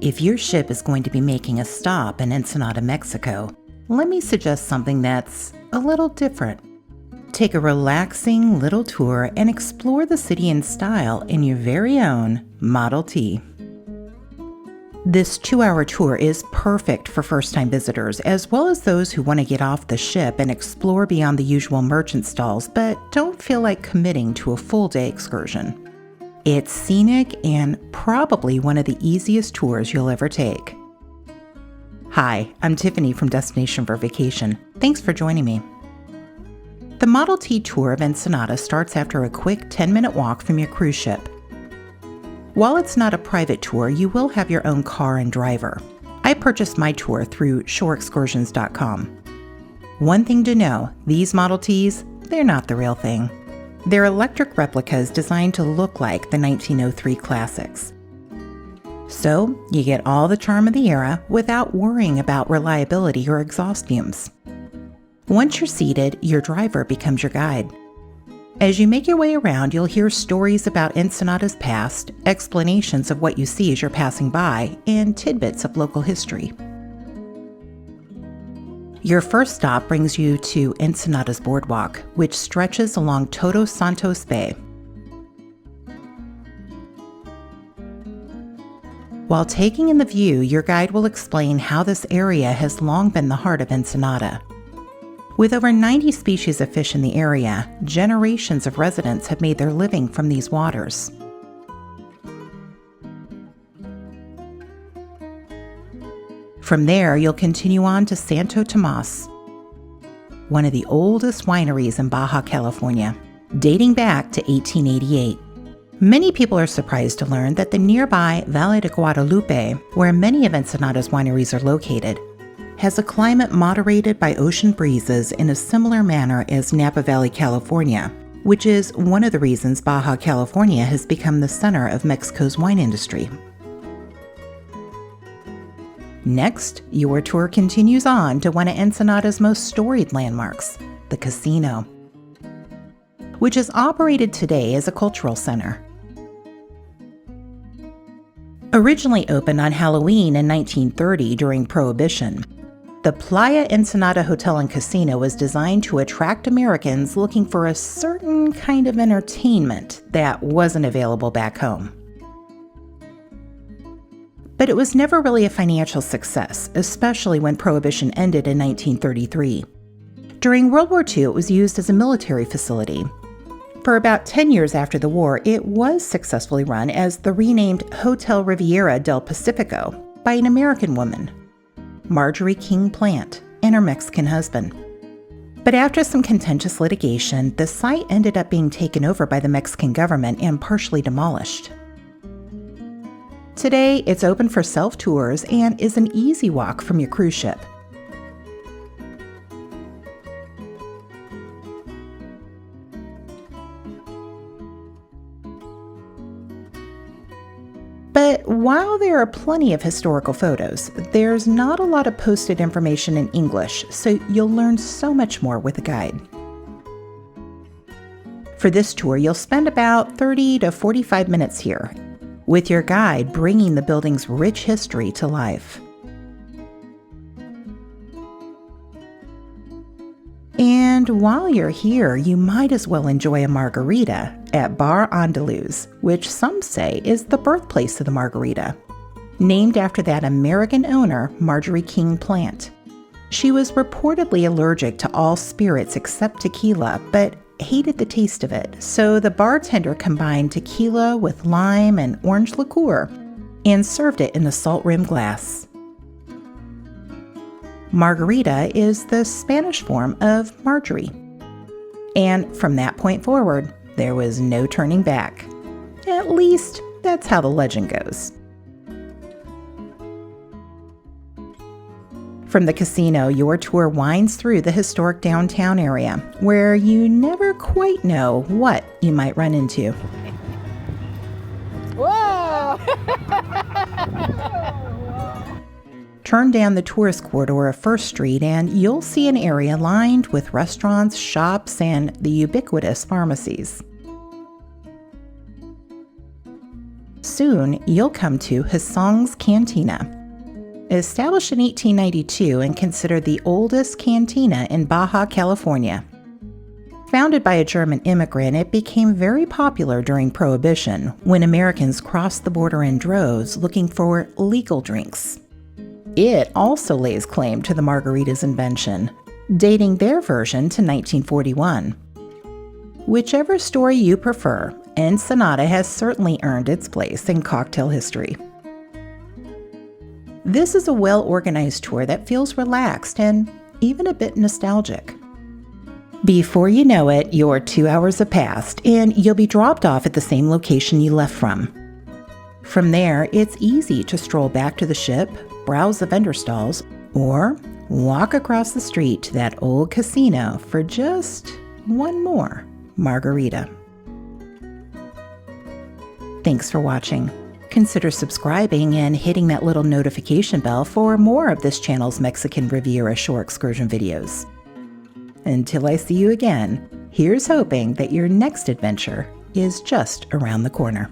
If your ship is going to be making a stop in Ensenada, Mexico, let me suggest something that's a little different. Take a relaxing little tour and explore the city in style in your very own Model T. This 2-hour tour is perfect for first-time visitors, as well as those who want to get off the ship and explore beyond the usual merchant stalls, but don't feel like committing to a full-day excursion. It's scenic and probably one of the easiest tours you'll ever take. Hi, I'm Tiffany from Destination for Vacation. Thanks for joining me. The Model T tour of Ensenada starts after a quick 10-minute walk from your cruise ship. While it's not a private tour, you will have your own car and driver. I purchased my tour through shoreexcursions.com. One thing to know, these Model Ts, they're not the real thing. They're electric replicas designed to look like the 1903 classics. So, you get all the charm of the era without worrying about reliability or exhaust fumes. Once you're seated, your driver becomes your guide. As you make your way around, you'll hear stories about Ensenada's past, explanations of what you see as you're passing by, and tidbits of local history. Your first stop brings you to Ensenada's boardwalk, which stretches along Todos Santos Bay. While taking in the view, your guide will explain how this area has long been the heart of Ensenada. With over 90 species of fish in the area, generations of residents have made their living from these waters. From there, you'll continue on to Santo Tomás, one of the oldest wineries in Baja California, dating back to 1888. Many people are surprised to learn that the nearby Valle de Guadalupe, where many of Ensenada's wineries are located, has a climate moderated by ocean breezes in a similar manner as Napa Valley, California, which is one of the reasons Baja California has become the center of Mexico's wine industry. Next, your tour continues on to one of Ensenada's most storied landmarks, the casino, which is operated today as a cultural center. Originally opened on Halloween in 1930 during Prohibition, the Playa Ensenada Hotel and Casino was designed to attract Americans looking for a certain kind of entertainment that wasn't available back home. But it was never really a financial success, especially when Prohibition ended in 1933. During World War II, it was used as a military facility. For about 10 years after the war, it was successfully run as the renamed Hotel Riviera del Pacifico by an American woman, Marjorie King Plant, and her Mexican husband. But after some contentious litigation, the site ended up being taken over by the Mexican government and partially demolished. Today, it's open for self-tours and is an easy walk from your cruise ship. But while there are plenty of historical photos, there's not a lot of posted information in English, so you'll learn so much more with a guide. For this tour, you'll spend about 30 to 45 minutes here, with your guide bringing the building's rich history to life. And while you're here, you might as well enjoy a margarita at Bar Andaluz, which some say is the birthplace of the margarita, named after that American owner, Marjorie King Plant. She was reportedly allergic to all spirits except tequila, but hated the taste of it, so the bartender combined tequila with lime and orange liqueur and served it in a salt-rimmed glass. Margarita is the Spanish form of Marjorie. And from that point forward, there was no turning back. At least, that's how the legend goes. From the casino, your tour winds through the historic downtown area, where you never quite know what you might run into. Whoa! Turn down the tourist corridor of First Street and you'll see an area lined with restaurants, shops, and the ubiquitous pharmacies. soon you'll come to Hussong's Cantina. Established in 1892 and considered the oldest cantina in Baja California. Founded by a German immigrant, it became very popular during Prohibition when Americans crossed the border in droves looking for legal drinks. It also lays claim to the Margarita's invention, dating their version to 1941. Whichever story you prefer, Ensenada has certainly earned its place in cocktail history. This is a well-organized tour that feels relaxed and even a bit nostalgic. Before you know it, your 2 hours have passed and you'll be dropped off at the same location you left from. From there, it's easy to stroll back to the ship, browse the vendor stalls, or walk across the street to that old casino for just one more margarita. Thanks for watching. Consider subscribing and hitting that little notification bell for more of this channel's Mexican Riviera Shore excursion videos. Until I see you again, here's hoping that your next adventure is just around the corner.